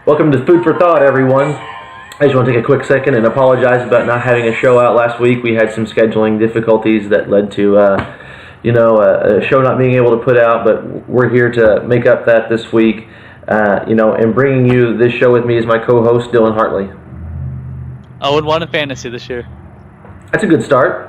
Welcome to Food for Thought, everyone. I just want to take a quick second and apologize about not having a show out last week. We had some scheduling difficulties that led to, a show not being able to put out, but we're here to make up that this week. And bringing you this show with me is my co-host, Dylan Hartley. 0-1 in fantasy this year. That's a good start.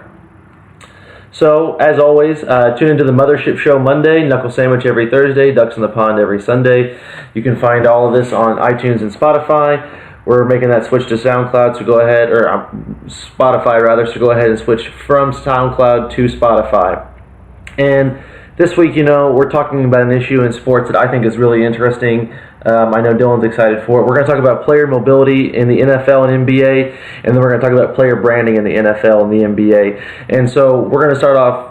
So, as always, tune into the Mothership Show Monday, Knuckle Sandwich every Thursday, Ducks in the Pond every Sunday. You can find all of this on iTunes and Spotify. We're making that switch to SoundCloud, so go ahead, or Spotify rather, so go ahead and switch from SoundCloud to Spotify. And this week, we're talking about an issue in sports that I think is really interesting. I know Dylan's excited for it. We're going to talk about player mobility in the NFL and NBA, and then we're going to talk about player branding in the NFL and the NBA. And so we're going to start off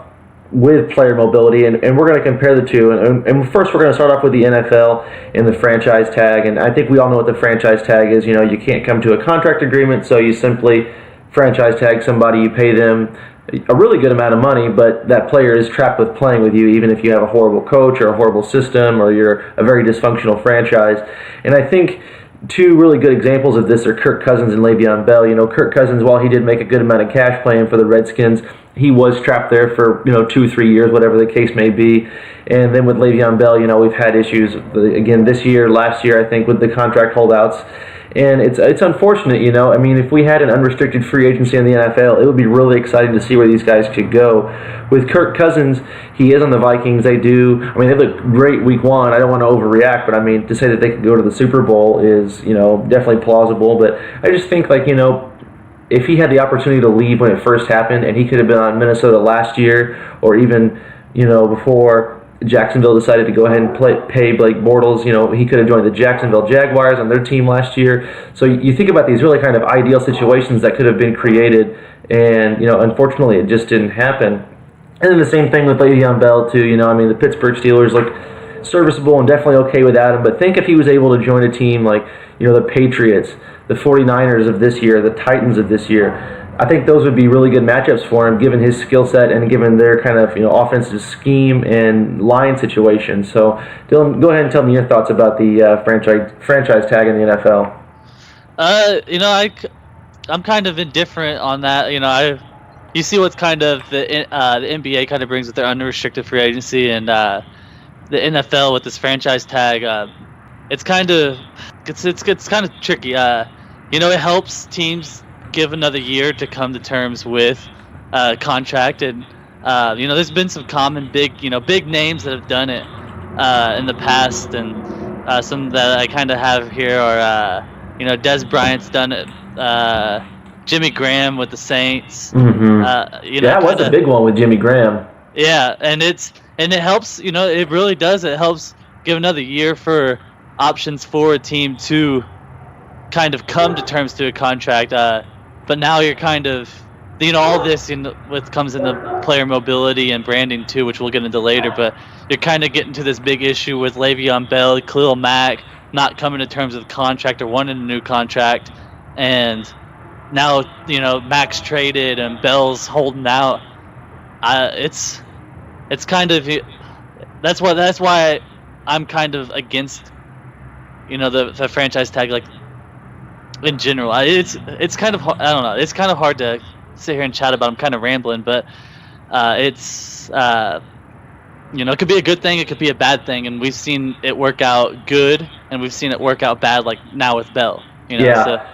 with player mobility, and we're going to compare the two. And first, we're going to start off with the NFL and the franchise tag. And I think we all know what the franchise tag is. You can't come to a contract agreement, so you simply franchise tag somebody, you pay them a really good amount of money, but that player is trapped with playing with you, even if you have a horrible coach or a horrible system or you're a very dysfunctional franchise. And I think two really good examples of this are Kirk Cousins and Le'Veon Bell. Kirk Cousins, while he did make a good amount of cash playing for the Redskins, he was trapped there for 2-3 years, whatever the case may be. And then with Le'Veon Bell, we've had issues again this year, last year, I think, with the contract holdouts. And it's unfortunate, if we had an unrestricted free agency in the NFL, it would be really exciting to see where these guys could go. With Kirk Cousins, he is on the Vikings. They look great week one. I don't want to overreact, but to say that they could go to the Super Bowl is, definitely plausible. But I just think, if he had the opportunity to leave when it first happened, and he could have been on Minnesota last year, or even, before Jacksonville decided to go ahead and pay Blake Bortles, he could have joined the Jacksonville Jaguars on their team last year. So you think about these really kind of ideal situations that could have been created, and, unfortunately it just didn't happen. And then the same thing with Le'Veon Bell, too. The Pittsburgh Steelers look serviceable and definitely okay without him, but think if he was able to join a team like, the Patriots, the 49ers of this year, the Titans of this year. I think those would be really good matchups for him, given his skill set and given their kind of offensive scheme and line situation. So, Dylan, go ahead and tell me your thoughts about the franchise tag in the NFL. I'm kind of indifferent on that. You see what's kind of the NBA kind of brings with their unrestricted free agency, and the NFL with this franchise tag. It's kind of tricky. It helps teams give another year to come to terms with contract, and there's been some common big names that have done it in the past, and some that I kind of have here are Dez Bryant's done it, Jimmy Graham with the Saints. Mm-hmm. That was a big one with Jimmy Graham. Yeah, and it helps. It really does. It helps give another year for options for a team to kind of come to terms to a contract. But now you're kind of, all this comes into player mobility and branding too, which we'll get into later. But you're kind of getting to this big issue with Le'Veon Bell, Khalil Mack not coming to terms with contract or wanting a new contract, and now Mack's traded and Bell's holding out. It's kind of that's why I'm kind of against the franchise tag in general. It's kind of, I don't know, it's kind of hard to sit here and chat about. I'm kind of rambling, but it could be a good thing, it could be a bad thing, and we've seen it work out good, and we've seen it work out bad, like now with Bell. Yeah. So,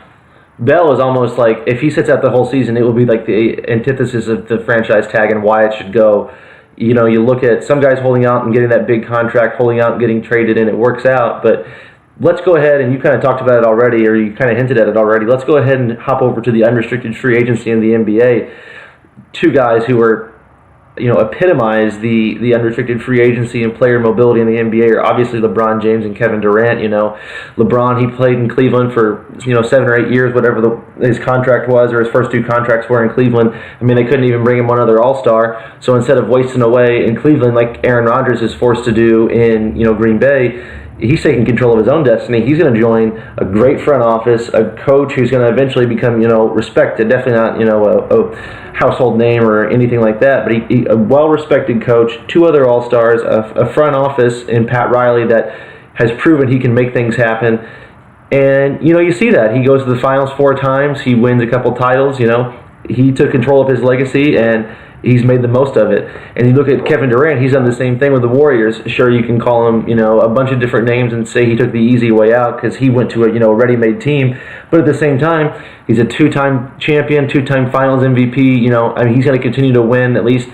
Bell is almost like, if he sits out the whole season, it will be like the antithesis of the franchise tag and why it should go. You look at some guys holding out and getting that big contract, holding out and getting traded, and it works out, but let's go ahead, and you kind of talked about it already, or you kind of hinted at it already. Let's go ahead and hop over to the unrestricted free agency in the NBA. Two guys who are, epitomize the unrestricted free agency and player mobility in the NBA are obviously LeBron James and Kevin Durant. LeBron, he played in Cleveland for 7 or 8 years, whatever his contract was, or his first 2 contracts were in Cleveland. They couldn't even bring him one other All-Star. So instead of wasting away in Cleveland like Aaron Rodgers is forced to do in Green Bay, he's taking control of his own destiny. He's going to join a great front office, a coach who's going to eventually become, respected. Definitely not, a household name or anything like that, but he a well-respected coach, 2 other All-Stars, a front office in Pat Riley that has proven he can make things happen. And, you see that. He goes to the finals 4 times. He wins a couple titles, He took control of his legacy, and he's made the most of it. And you look at Kevin Durant, he's done the same thing with the Warriors. Sure, you can call him, a bunch of different names and say he took the easy way out because he went to a ready-made team. But at the same time, he's a 2-time champion, 2-time finals MVP. He's going to continue to win at least,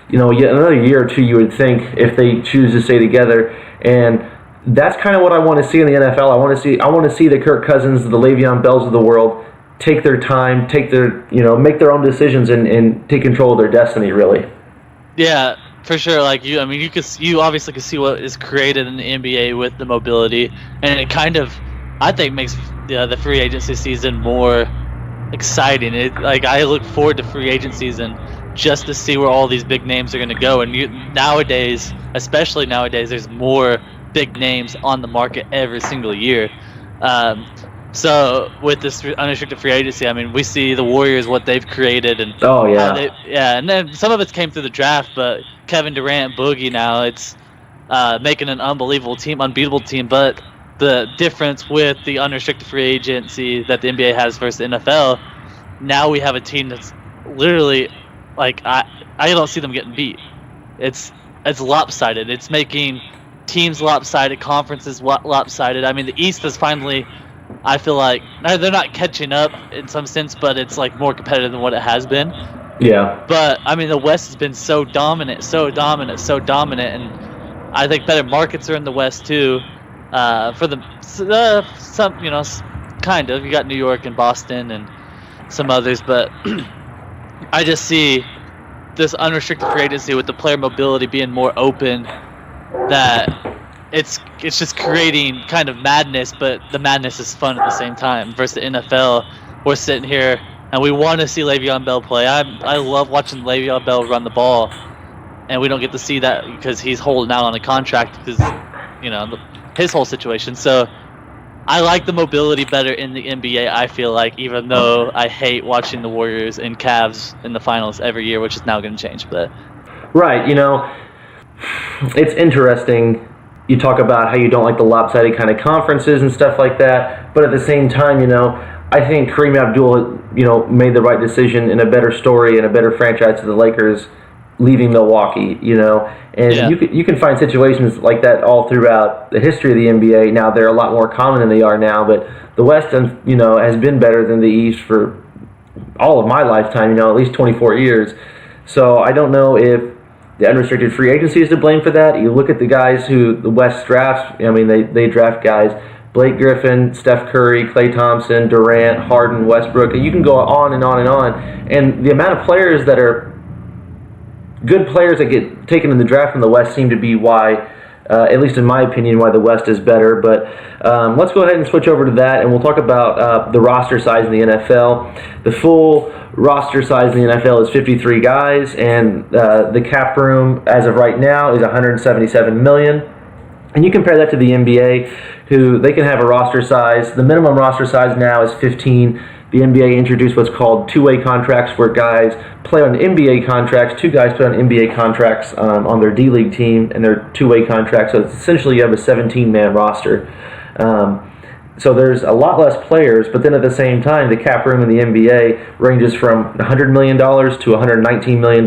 yet another year or two, you would think, if they choose to stay together. And that's kind of what I want to see in the NFL. I want to see the Kirk Cousins, the Le'Veon Bells of the world take their time, make their own decisions and take control of their destiny, really. Yeah, for sure. Like you obviously can see what is created in the NBA with the mobility, and it kind of, I think, makes the free agency season more exciting. I look forward to free agent season just to see where all these big names are going to go. And nowadays, especially nowadays, there's more big names on the market every single year. So with this unrestricted free agency, we see the Warriors, what they've created, and and then some of it came through the draft. But Kevin Durant, Boogie, now it's making an unbelievable team, unbeatable team. But the difference with the unrestricted free agency that the NBA has versus the NFL, now we have a team that's literally I don't see them getting beat. It's lopsided. It's making teams lopsided, conferences lopsided. The East is finally, I feel like they're not catching up in some sense, but it's more competitive than what it has been. Yeah. But the West has been so dominant, and I think better markets are in the West too. For some, kind of. You got New York and Boston and some others, but I just see this unrestricted free agency with the player mobility being more open, that it's just creating kind of madness, but the madness is fun at the same time. Versus the NFL, we're sitting here and we want to see Le'Veon Bell play. I love watching Le'Veon Bell run the ball, and we don't get to see that because he's holding out on a contract because his whole situation. So I like the mobility better in the NBA, I feel like, even though I hate watching the Warriors and Cavs in the finals every year, which is now going to change. But right, it's interesting. You talk about how you don't like the lopsided kind of conferences and stuff like that, but at the same time, I think Kareem Abdul, made the right decision in a better story and a better franchise to the Lakers, leaving Milwaukee, and you can find situations like that all throughout the history of the NBA. Now they're a lot more common than they are now, but the West, has been better than the East for all of my lifetime, at least 24 years. So I don't know if the unrestricted free agency is to blame for that. You look at the guys who the West drafts. They draft guys: Blake Griffin, Steph Curry, Klay Thompson, Durant, Harden, Westbrook. You can go on and on and on. And the amount of players that are good players that get taken in the draft in the West seem to be why, at least in my opinion, why the West is better. But let's go ahead and switch over to that, and we'll talk about the roster size in the NFL. The full roster size in the NFL is 53 guys, and the cap room as of right now is $177 million. And you compare that to the NBA, who they can have a roster size. The minimum roster size now is 15. The NBA introduced what's called two-way contracts, where guys play on NBA contracts. 2 guys play on NBA contracts on their D-League team, and they're two-way contracts. So it's essentially you have a 17-man roster. So there's a lot less players, but then at the same time, the cap room in the NBA ranges from $100 million to $119 million.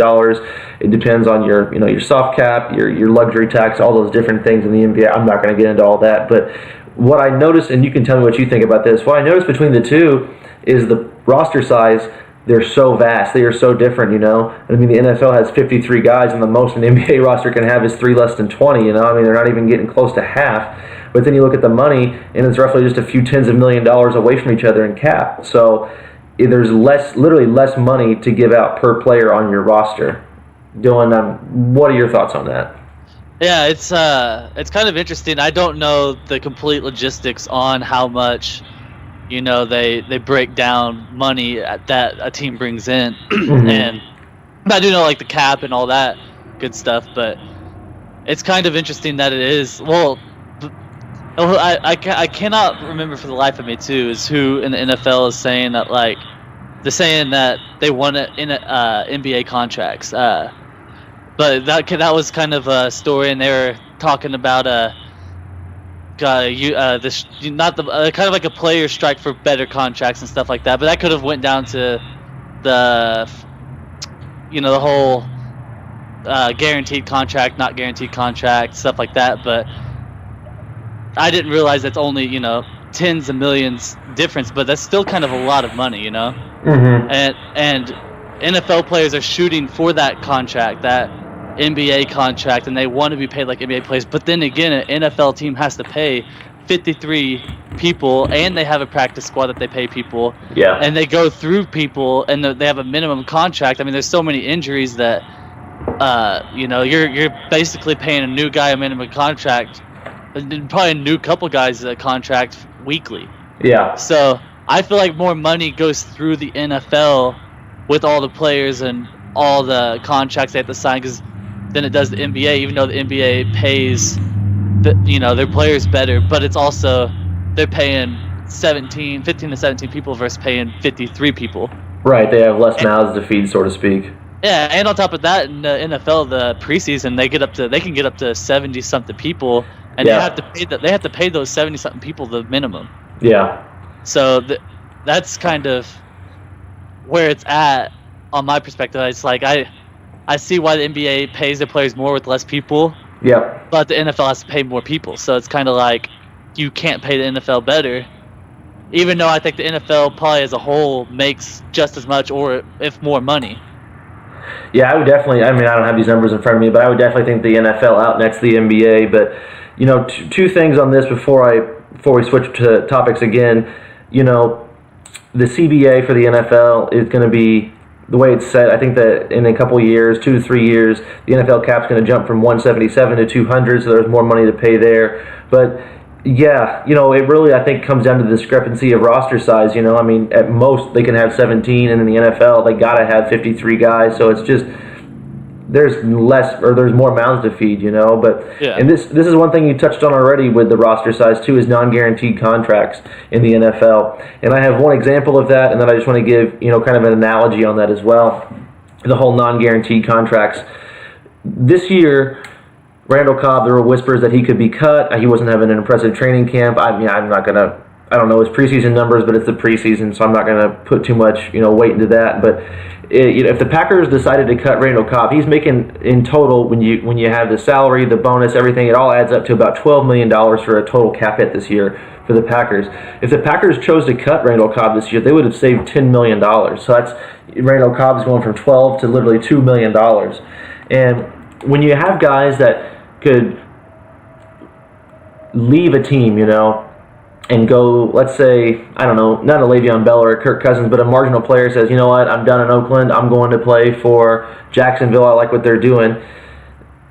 It depends on your soft cap, your luxury tax, all those different things in the NBA. I'm not going to get into all that, but what I noticed, and you can tell me what you think about this, what I noticed between the two is the roster size. They're so vast. They are so different, The NFL has 53 guys, and the most an NBA roster can have is 3 less than 20, They're not even getting close to half. But then you look at the money, and it's roughly just a few tens of million dollars away from each other in cap. So there's literally less money to give out per player on your roster. Dylan, what are your thoughts on that? Yeah, it's kind of interesting. I don't know the complete logistics on how much they break down money that a team brings in, Mm-hmm. and I do know the cap and all that good stuff. But it's kind of interesting that it is. Well, I cannot remember for the life of me too is who in the NFL is saying that they're saying that they want it in NBA contracts. But that was kind of a story, and they were talking about not the kind of like a player strike for better contracts and stuff like that. But that could have went down to the the whole guaranteed contract, not guaranteed contract, stuff like that. But I didn't realize that's only tens of millions difference, but that's still kind of a lot of money, Mm-hmm. And NFL players are shooting for that contract, that NBA contract, and they want to be paid like NBA players. But then again, an NFL team has to pay 53 people, and they have a practice squad that they pay people. Yeah. And they go through people, and they have a minimum contract. I mean, there's so many injuries that you're basically paying a new guy a minimum contract, and probably a new couple guys a contract weekly. Yeah. So I feel like more money goes through the NFL with all the players and all the contracts they have to sign than it does the NBA, even though the NBA pays their players better, but it's also they're paying 15 to 17 people versus paying 53 people. Right, they have less mouths to feed, so to speak. Yeah, and on top of that, in the NFL, the preseason, they can get up to 70 something people, and they have to pay those 70 something people the minimum. Yeah. So that's kind of where it's at on my perspective. It's like I see why the NBA pays their players more with less people. Yeah. But the NFL has to pay more people, so it's kind of like you can't pay the NFL better, even though I think the NFL probably as a whole makes just as much or if more money. Yeah, I would definitely. I mean, I don't have these numbers in front of me, but I would definitely think the NFL outnecks the NBA. But two things on this before we switch to topics again. The CBA for the NFL is going to be the way it's set. I think that in a couple years, 2 to 3 years, the NFL cap's going to jump from 177 to 200, so there's more money to pay there. But yeah, it really, I think, comes down to the discrepancy of roster size. I mean, at most they can have 17, and in the NFL they got to have 53 guys. So it's just there's more mouths to feed. But yeah. And this is one thing you touched on already with the roster size too, is non-guaranteed contracts in the NFL. And I have one example of that, and then I just want to give kind of an analogy on that as well. The whole non-guaranteed contracts. This year, Randall Cobb, there were whispers that he could be cut. He wasn't having an impressive training camp. I don't know his preseason numbers, but it's the preseason, so I'm not going to put too much weight into that. But if the Packers decided to cut Randall Cobb, he's making in total, when you have the salary, the bonus, everything, it all adds up to about $12 million for a total cap hit this year for the Packers. If the Packers chose to cut Randall Cobb this year, they would have saved $10 million. So that's Randall Cobb's going from 12 to literally $2 million. And when you have guys that could leave a team, and go, let's say, I don't know, not a Le'Veon Bell or a Kirk Cousins, but a marginal player says, you know what, I'm done in Oakland, I'm going to play for Jacksonville, I like what they're doing.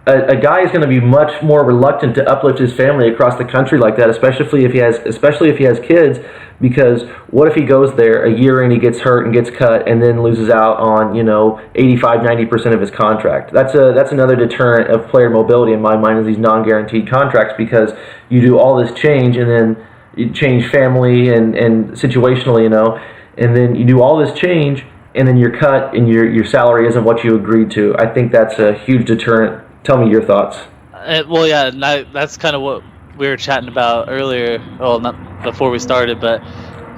A guy is going to be much more reluctant to uplift his family across the country like that, especially if he has kids, because what if he goes there a year and he gets hurt and gets cut and then loses out on 85-90% of his contract? That's another deterrent of player mobility in my mind, is these non-guaranteed contracts, because you do all this change and then you change family and situationally, and then you do all this change and then you're cut and your salary isn't what you agreed to. I think that's a huge deterrent. Tell me your thoughts. Well, yeah, that's kind of what we were chatting about earlier. Well, not before we started, but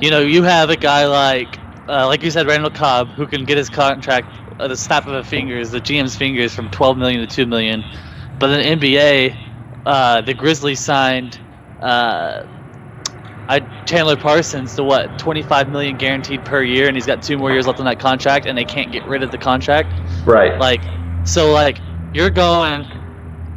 you have a guy like you said, Randall Cobb, who can get his contract at the snap of a fingers, the GM's fingers, from $12 million to $2 million. But in the NBA, the Grizzlies signed Chandler Parsons to $25 million guaranteed per year, and he's got 2 more years left on that contract, and they can't get rid of the contract. Right. You're going.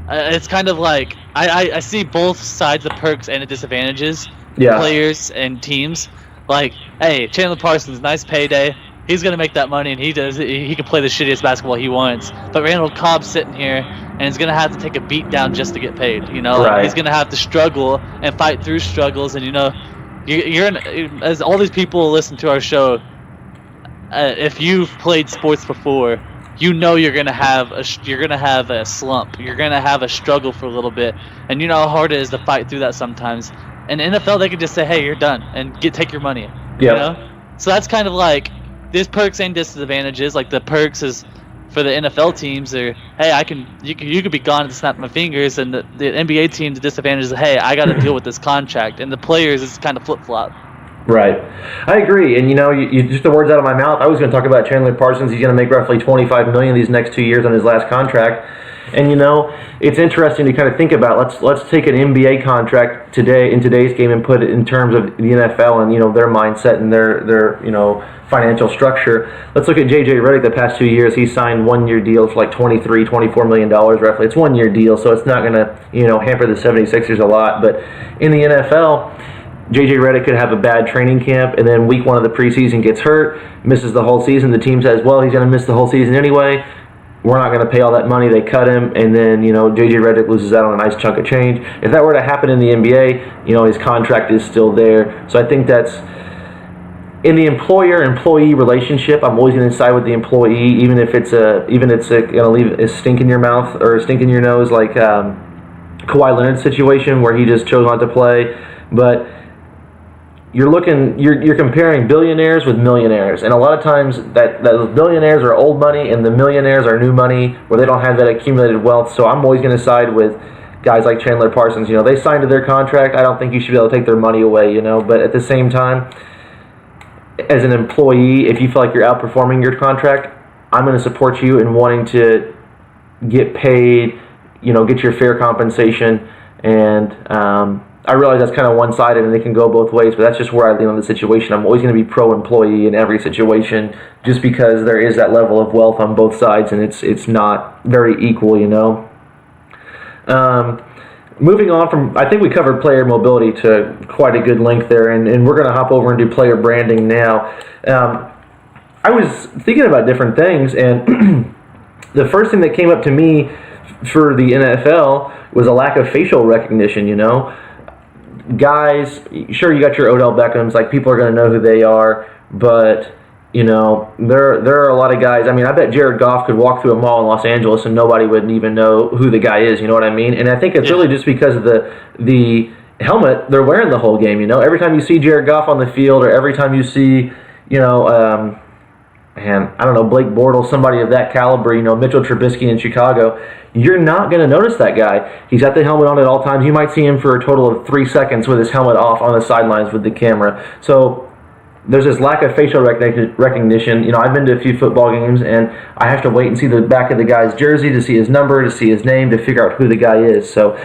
It's kind of like I see both sides, the perks and the disadvantages. Yeah. Players and teams. Like, hey, Chandler Parsons, nice payday. He's gonna make that money, and he can play the shittiest basketball he wants. But Randall Cobb's sitting here, and he's gonna have to take a beat down just to get paid. Right. He's gonna have to struggle and fight through struggles. And as all these people listen to our show, if you've played sports before, you're gonna have a slump. You're gonna have a struggle for a little bit, and you know how hard it is to fight through that sometimes. In the NFL, they can just say, "Hey, you're done," and take your money. Yeah. So that's kind of like, there's perks and disadvantages. Like, the perks is for the NFL teams, or hey, you could be gone at the snap of my fingers, and the NBA team, the disadvantage is, hey, I got to deal with this contract, and the players it's kind of flip flop. Right. I agree. And, you just the words out of my mouth, I was going to talk about Chandler Parsons. He's going to make roughly $25 million these next 2 years on his last contract. And, it's interesting to kind of think about, let's take an NBA contract today, in today's game, and put it in terms of the NFL and, their mindset and their financial structure. Let's look at J.J. Redick the past 2 years. He signed one-year deals for like $24 million roughly. It's 1 year deal, so it's not going to, hamper the 76ers a lot. But in the NFL, J.J. Redick could have a bad training camp, and then week 1 of the preseason gets hurt, misses the whole season. The team says, well, he's going to miss the whole season anyway. We're not going to pay all that money. They cut him, and then, J.J. Redick loses out on a nice chunk of change. If that were to happen in the NBA, his contract is still there. So I think that's, in the employer-employee relationship, I'm always going to side with the employee, even if it's going to leave a stink in your mouth or a stink in your nose, like Kawhi Leonard's situation where he just chose not to play. But you're comparing billionaires with millionaires, and a lot of times that those billionaires are old money and the millionaires are new money where they don't have that accumulated wealth. So I'm always going to side with guys like Chandler Parsons. They signed to their contract. I don't think you should be able to take their money away, but at the same time, as an employee, if you feel like you're outperforming your contract, I'm going to support you in wanting to get paid, get your fair compensation. And I realize that's kind of one-sided and it can go both ways, but that's just where I lean on the situation. I'm always going to be pro-employee in every situation just because there is that level of wealth on both sides, and it's not very equal, Moving on from, I think we covered player mobility to quite a good length there, and we're going to hop over and do player branding now. I was thinking about different things, and the first thing that came up to me for the NFL was a lack of facial recognition, Guys, sure, you got your Odell Beckhams, like people are going to know who they are, but there are a lot of guys. I mean, I bet Jared Goff could walk through a mall in Los Angeles and nobody would even know who the guy is. You know what I mean? And I think it's really just because of the helmet they're wearing the whole game. Every time you see Jared Goff on the field, or every time you see, Blake Bortles, somebody of that caliber, Mitchell Trubisky in Chicago, you're not going to notice that guy. He's got the helmet on at all times. You might see him for a total of 3 seconds with his helmet off on the sidelines with the camera. So there's this lack of facial recognition. I've been to a few football games, and I have to wait and see the back of the guy's jersey to see his number, to see his name, to figure out who the guy is. So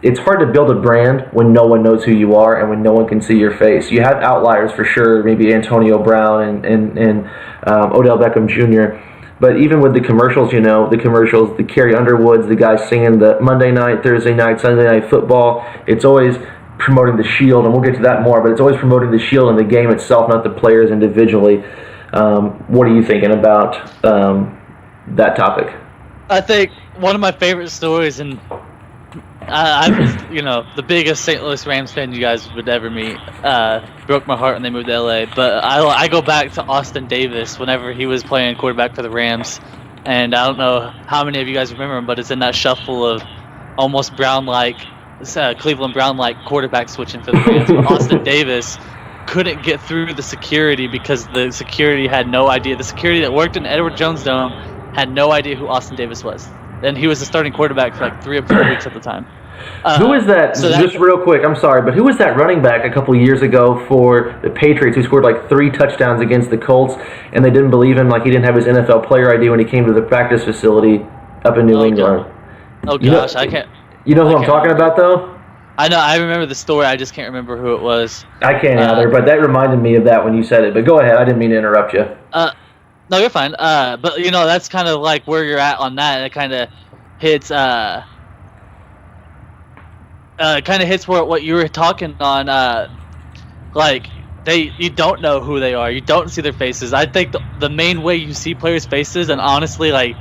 it's hard to build a brand when no one knows who you are and when no one can see your face. You have outliers for sure, maybe Antonio Brown and Odell Beckham Jr., but even with the commercials, the Carrie Underwoods, the guys singing the Monday night, Thursday night, Sunday night football, it's always promoting the shield, and we'll get to that more, but it's always promoting the shield and the game itself, not the players individually. What are you thinking about that topic? I think one of my favorite stories, and I was, the biggest St. Louis Rams fan you guys would ever meet. Broke my heart when they moved to LA. But I go back to Austin Davis whenever he was playing quarterback for the Rams. And I don't know how many of you guys remember him, but it's in that shuffle of almost Brown-like, Cleveland Brown-like quarterback switching for the Rams. But Austin Davis couldn't get through the security because the security had no idea. The security that worked in Edward Jones Dome had no idea who Austin Davis was. And he was the starting quarterback for like 3 or 4 weeks at the time. Who is that? So just real quick, I'm sorry, but who was that running back a couple years ago for the Patriots who scored like 3 touchdowns against the Colts, and they didn't believe him, like he didn't have his NFL player ID when he came to the practice facility up in New England? Oh gosh, I can't. You know who I'm talking about, though? I know. I remember the story. I just can't remember who it was. I can't either, but that reminded me of that when you said it. But go ahead. I didn't mean to interrupt you. No, you're fine. But that's kind of like where you're at on that. It kind of hits. Hits what you were talking on. You don't know who they are. You don't see their faces. I think the main way you see players' faces, and honestly, like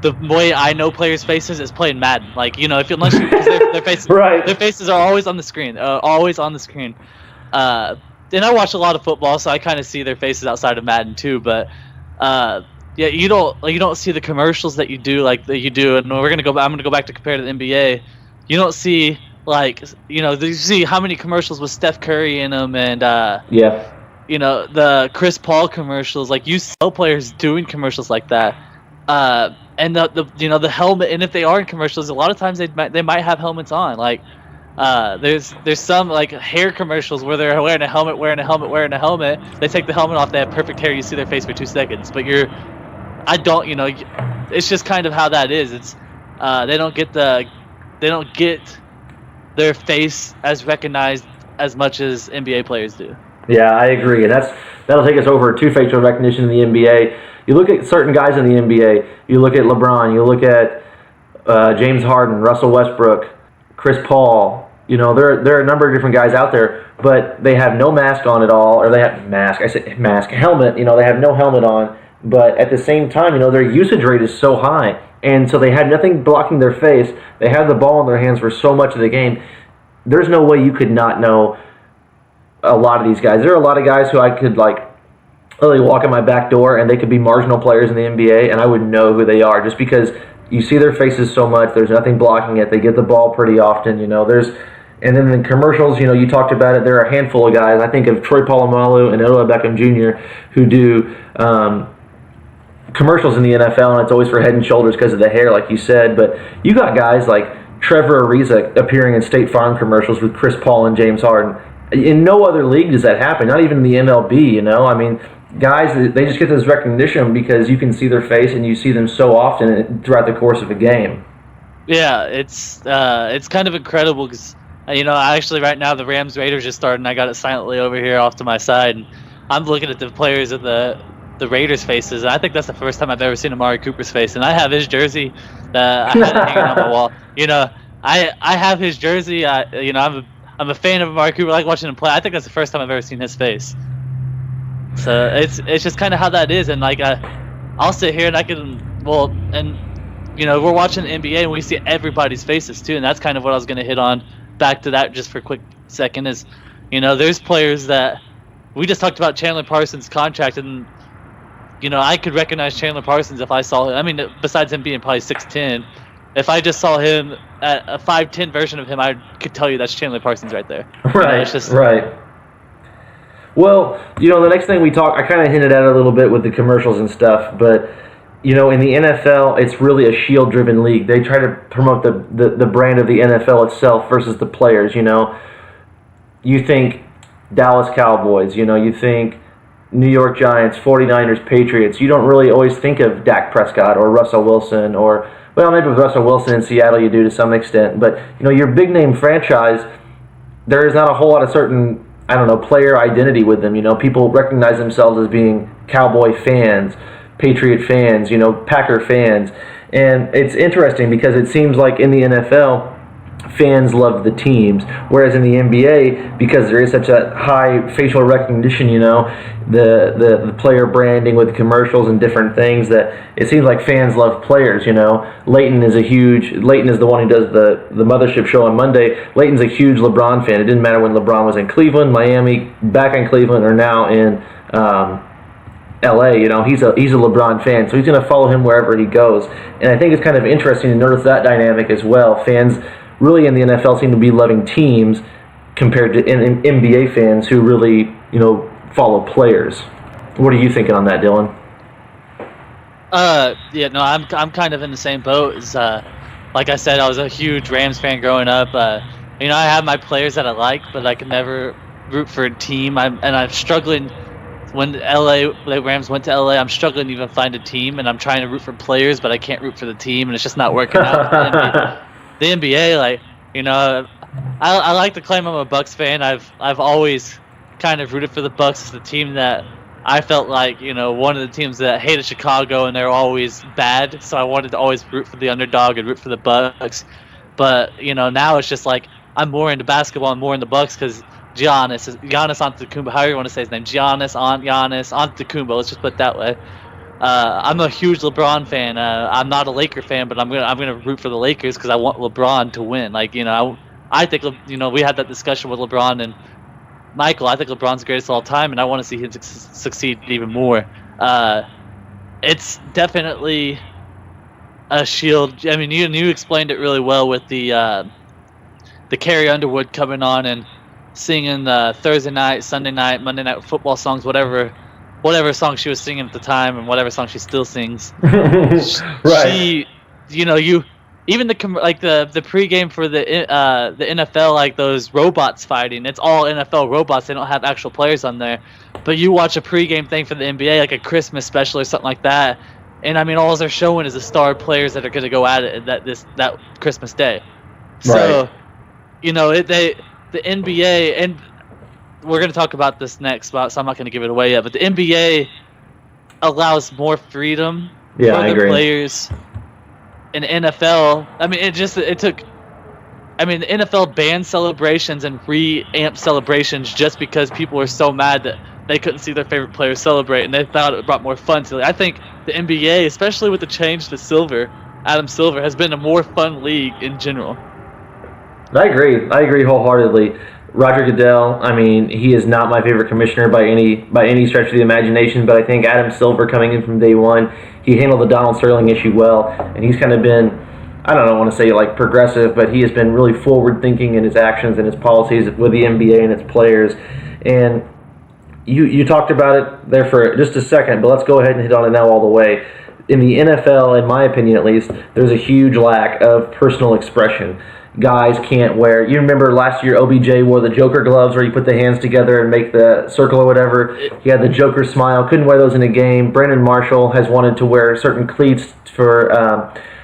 the way I know players' faces is playing Madden. Like because their faces, right. Their faces are always on the screen. Always on the screen. And I watch a lot of football, so I kind of see their faces outside of Madden too. But you don't see the commercials that you do and I'm gonna go back to compare to the NBA. You don't see you see how many commercials with Steph Curry in them, and the Chris Paul commercials. Like you saw players doing commercials like that, And the helmet, and if they are in commercials, a lot of times they might have helmets on. Like there's some like hair commercials where they're wearing a helmet. They take the helmet off, they have perfect hair, you see their face for 2 seconds. But it's just kind of how that is. It's they don't get their face as recognized as much as NBA players do. Yeah, I agree, and that'll take us over to facial recognition in the NBA. You look at certain guys in the NBA. You look at LeBron. You look at James Harden, Russell Westbrook, Chris Paul. You know, there are a number of different guys out there, but they have no mask on at all, or they have helmet. You know, they have no helmet on, but at the same time, you know, their usage rate is so high, and so they had nothing blocking their face. They had the ball in their hands for so much of the game. There's no way you could not know a lot of these guys. There are a lot of guys who I could really walk in my back door and they could be marginal players in the NBA and I would know who they are just because you see their faces so much. There's nothing blocking it. They get the ball pretty often. You know, and then the commercials, you know, you talked about it. There are a handful of guys. I think of Troy Polamalu and Odell Beckham Jr. who do commercials in the NFL, and it's always for Head and Shoulders because of the hair, like you said. But you got guys like Trevor Ariza appearing in State Farm commercials with Chris Paul and James Harden. In no other league does that happen, not even in the MLB, you know? I mean, guys, they just get this recognition because you can see their face and you see them so often throughout the course of a game. Yeah, it's kind of incredible because, you know, actually right now the Rams-Raiders just started and I got it silently over here off to my side. And I'm looking at the players of the Raiders' faces, and I think that's the first time I've ever seen Amari Cooper's face. And I have his jersey. I had it hanging on my wall. You know, I have his jersey. You know, I'm a fan of Amari Cooper. I like watching him play. I think that's the first time I've ever seen his face. So it's just kind of how that is, and like I'll sit here and and you know, we're watching the NBA and we see everybody's faces too, and that's kind of what I was going to hit on. Back to that just for a quick second is, you know, there's players that we just talked about Chandler Parsons' contract, and you know, I could recognize Chandler Parsons if I saw him. I mean, besides him being probably 6'10", if I just saw him at a 5'10" version of him, I could tell you that's Chandler Parsons right there. Right, you know, right. Well, you know, the next thing I kind of hinted at it a little bit with the commercials and stuff, but, you know, in the NFL, it's really a shield-driven league. They try to promote the brand of the NFL itself versus the players, you know. You think Dallas Cowboys, you know, you think New York Giants, 49ers, Patriots. You don't really always think of Dak Prescott or Russell Wilson or, well, maybe with Russell Wilson in Seattle you do to some extent, but, you know, your big-name franchise, there is not a whole lot of certain, I don't know, player identity with them. You know, people recognize themselves as being Cowboy fans, Patriot fans, you know, Packer fans. And it's interesting because it seems like in the NFL, fans love the teams, whereas in the NBA, because there is such a high facial recognition, you know, the player branding with commercials and different things, that it seems like fans love players, you know. Leighton is the one who does the Mothership show on Monday. Leighton's a huge LeBron fan. It didn't matter when LeBron was in Cleveland, Miami, back in Cleveland, or now in LA, you know, he's a LeBron fan, so he's going to follow him wherever he goes. And I think it's kind of interesting to notice that dynamic as well. Fans really in the NFL seem to be loving teams compared to NBA fans who really, you know, follow players. What are you thinking on that, Dylan? Yeah, no, I'm kind of in the same boat. As, like I said, I was a huge Rams fan growing up. You know, I have my players that I like, but I could never root for a team. I'm struggling. When the Rams went to LA, I'm struggling to even find a team, and I'm trying to root for players, but I can't root for the team, and it's just not working out. The NBA, like, you know, I like to claim I'm a Bucks fan. I've always kind of rooted for the Bucks as the team that I felt like, you know, one of the teams that hated Chicago and they're always bad. So I wanted to always root for the underdog and root for the Bucks. But, you know, now it's just like I'm more into basketball and more into Bucks because Giannis Antetokounmpo, however you want to say his name, Giannis Antetokounmpo. Let's just put it that way. I'm a huge LeBron fan. I'm not a Laker fan, but I'm gonna root for the Lakers because I want LeBron to win. Like, you know, I think, you know, we had that discussion with LeBron and Michael. I think LeBron's the greatest of all time, and I want to see him succeed even more. It's definitely a shield. I mean, you explained it really well with the Carrie Underwood coming on and singing Thursday night, Sunday night, Monday night football songs, whatever whatever song she was singing at the time and whatever song she still sings. Right. She, even the pregame for the NFL, like those robots fighting, it's all NFL robots. They don't have actual players on there. But you watch a pregame thing for the NBA, like a Christmas special or something like that, and I mean, all they're showing is the star players that are going to go at it that Christmas day. So, Right. the NBA, and we're going to talk about this next, so I'm not going to give it away yet. But the NBA allows more freedom Yeah, for I the agree. players. In NFL, I mean, the NFL banned celebrations and re-amped celebrations just because people were so mad that they couldn't see their favorite players celebrate, and they thought it brought more fun to it. I think the NBA, especially with the change to silver, Adam Silver, has been a more fun league in general. I agree wholeheartedly. Roger Goodell, I mean, he is not my favorite commissioner by any stretch of the imagination, but I think Adam Silver coming in from day one, he handled the Donald Sterling issue well, and he's kind of been, I don't want to say like progressive, but he has been really forward thinking in his actions and his policies with the NBA and its players. And you talked about it there for just a second, but let's go ahead and hit on it now all the way. In the NFL, in my opinion at least, there's a huge lack of personal expression. Guys can't wear. You remember last year OBJ wore the Joker gloves where you put the hands together and make the circle or whatever. He had the Joker smile. Couldn't wear those in a game. Brandon Marshall has wanted to wear certain cleats for,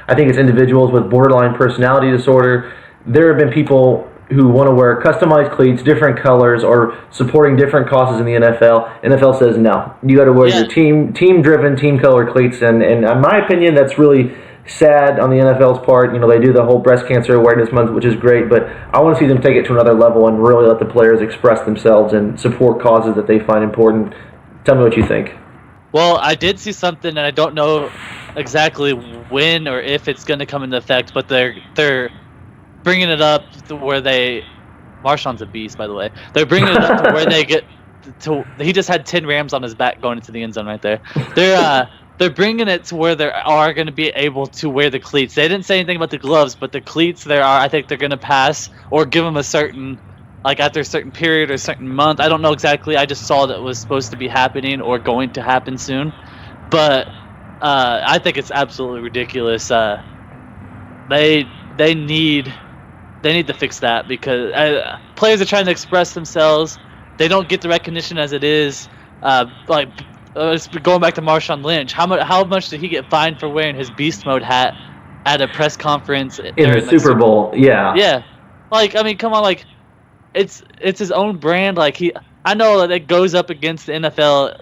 I think it's individuals with borderline personality disorder. There have been people who want to wear customized cleats, different colors, or supporting different causes in the NFL. NFL says no. You got to wear your team-driven, team-color cleats, and in my opinion, that's really sad on the NFL's part. They do the whole breast cancer awareness month, which is great, but I want to see them take it to another level and really let the players express themselves and support causes that they find important. Tell me what you think. Well, I did see something, and I don't know exactly when or if it's going to come into effect, but they're bringing it up to where Marshawn's a beast, by the way. They're bringing it up to where they get to. He just had 10 Rams on his back going into the end zone right there. They're bringing it to where they are going to be able to wear the cleats. They didn't say anything about the gloves, but the cleats I think they're going to pass or give them a certain, like after a certain period or a certain month. I don't know exactly. I just saw that it was supposed to be happening or going to happen soon. But I think it's absolutely ridiculous. They need to fix that because players are trying to express themselves. They don't get the recognition as it is. Going back to Marshawn Lynch, how much did he get fined for wearing his Beast Mode hat at a press conference in the Super Bowl? Yeah. Yeah, come on, it's his own brand. I know that it goes up against the NFL,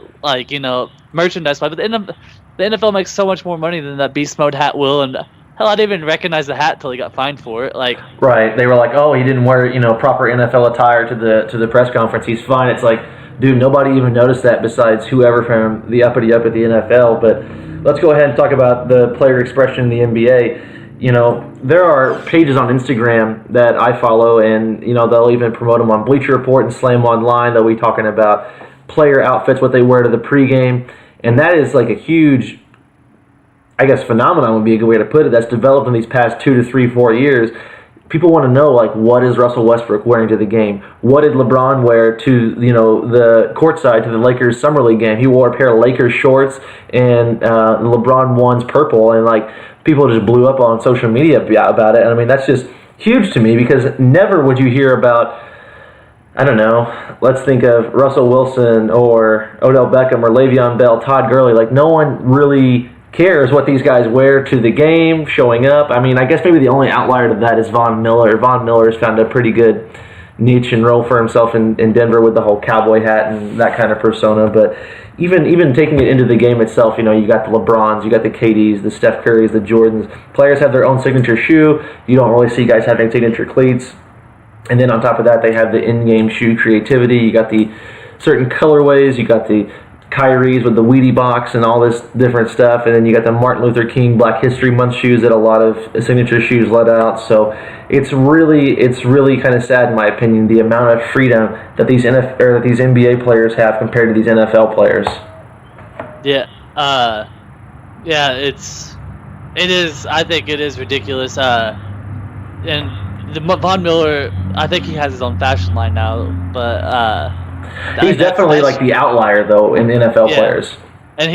merchandise, but the NFL makes so much more money than that Beast Mode hat will, and hell, I didn't even recognize the hat till he got fined for it. Right, they were like, oh, he didn't wear proper NFL attire to the press conference. He's fine. It's like, dude, nobody even noticed that besides whoever from the uppity up at the NFL. But let's go ahead and talk about the player expression in the NBA. There are pages on Instagram that I follow, and they'll even promote them on Bleacher Report and Slam Online. They'll be talking about player outfits, what they wear to the pregame, and that is like a huge, I guess, phenomenon would be a good way to put it. That's developed in these past 2 to 3, 4 years. People want to know, what is Russell Westbrook wearing to the game? What did LeBron wear to, the courtside to the Lakers Summer League game? He wore a pair of Lakers shorts and LeBron one's purple, and people just blew up on social media about it. And I mean, that's just huge to me because never would you hear about, I don't know, let's think of Russell Wilson or Odell Beckham or Le'Veon Bell, Todd Gurley. No one really cares what these guys wear to the game, showing up. I mean, I guess maybe the only outlier to that is Von Miller. Von Miller has found a pretty good niche and role for himself in Denver with the whole cowboy hat and that kind of persona. But even taking it into the game itself, you got the LeBrons, you got the KDs, the Steph Currys, the Jordans. Players have their own signature shoe. You don't really see guys having signature cleats. And then on top of that, they have the in-game shoe creativity. You got the certain colorways. You got the Kyrie's with the Wheatie box and all this different stuff, and then you got the Martin Luther King Black History Month shoes that a lot of signature shoes let out. So it's really kind of sad, in my opinion, the amount of freedom that these NBA players have compared to these NFL players. It is. I think it is ridiculous. And Von Miller, I think he has his own fashion line now, but He's definitely like the outlier though in NFL players. And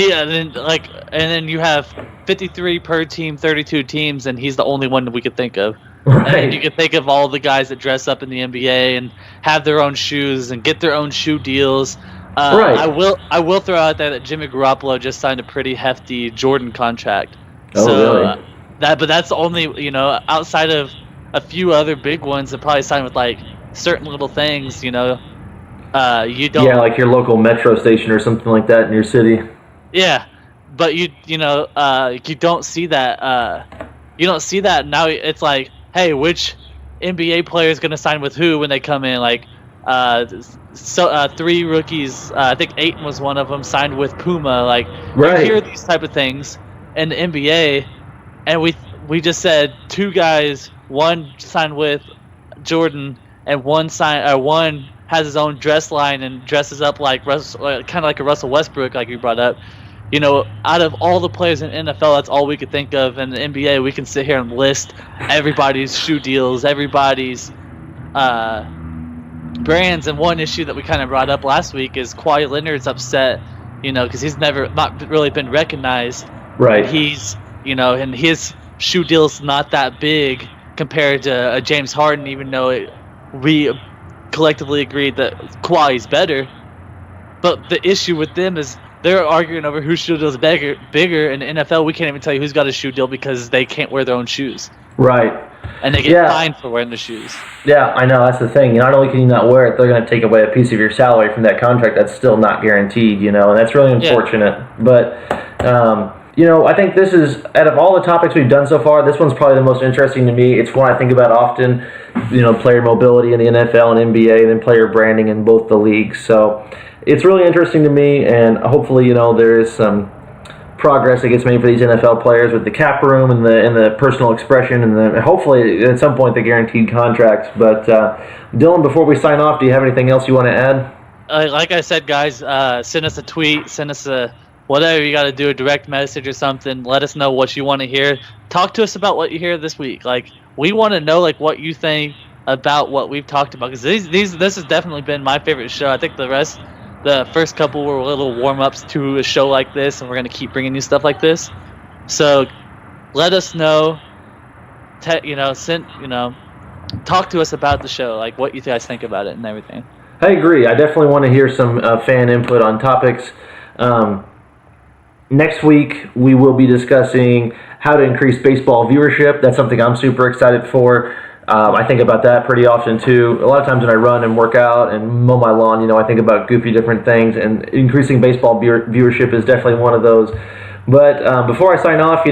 then you have 53 per team, 32 teams, and he's the only one that we could think of. Right. And you can think of all the guys that dress up in the NBA and have their own shoes and get their own shoe deals. Right. I will throw out there that Jimmy Garoppolo just signed a pretty hefty Jordan contract. Oh, so, really? But that's only, outside of a few other big ones that probably signed with like certain little things, you don't. Yeah, like your local metro station or something like that in your city. Yeah, but you don't see that. You don't see that now. It's like, hey, which NBA player is going to sign with who when they come in? Like, three rookies. I think Ayton was one of them. Signed with Puma. Like, right. You hear these type of things in the NBA, and we just said two guys. One signed with Jordan, and one has his own dress line and dresses up like kind of like a Russell Westbrook, like you brought up. Out of all the players in NFL, that's all we could think of. In the NBA, we can sit here and list everybody's shoe deals, everybody's brands. And one issue that we kind of brought up last week is Kawhi Leonard's upset, because he's not really been recognized. Right. He's, and his shoe deal's not that big compared to James Harden, even though we collectively agreed that Kawhi's better. But the issue with them is they're arguing over whose shoe deal is bigger. In the NFL, we can't even tell you who's got a shoe deal because they can't wear their own shoes. Right. And they get fined for wearing the shoes. Yeah, I know. That's the thing. Not only can you not wear it, they're going to take away a piece of your salary from that contract that's still not guaranteed, and that's really unfortunate. Yeah. But, I think this is, out of all the topics we've done so far, this one's probably the most interesting to me. It's one I think about often, player mobility in the NFL and NBA, and then player branding in both the leagues. So it's really interesting to me, and hopefully, there is some progress that gets made for these NFL players with the cap room and the personal expression, and then hopefully at some point the guaranteed contracts. But Dylan, before we sign off, do you have anything else you want to add? Like I said, guys, send us a tweet, send us whatever you got to do, a direct message or something. Let us know what you want to hear. Talk to us about what you hear this week. Like, we want to know what you think about what we've talked about, because this has definitely been my favorite show. I think the first couple were little warm-ups to a show like this, and we're going to keep bringing you stuff like this. So let us know, talk to us about the show, like what you guys think about it and everything. I agree. I definitely want to hear some fan input on topics. Next week, we will be discussing how to increase baseball viewership. That's something I'm super excited for. I think about that pretty often too. A lot of times when I run and work out and mow my lawn, I think about goofy different things, and increasing baseball viewership is definitely one of those. But before I sign off,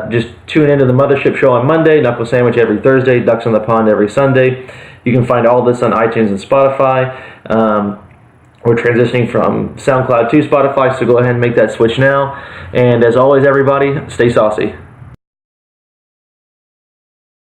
just tune into the Mothership Show on Monday, Knuckle Sandwich every Thursday, Ducks on the Pond every Sunday. You can find all this on iTunes and Spotify. We're transitioning from SoundCloud to Spotify, so go ahead and make that switch now. And as always, everybody, stay saucy.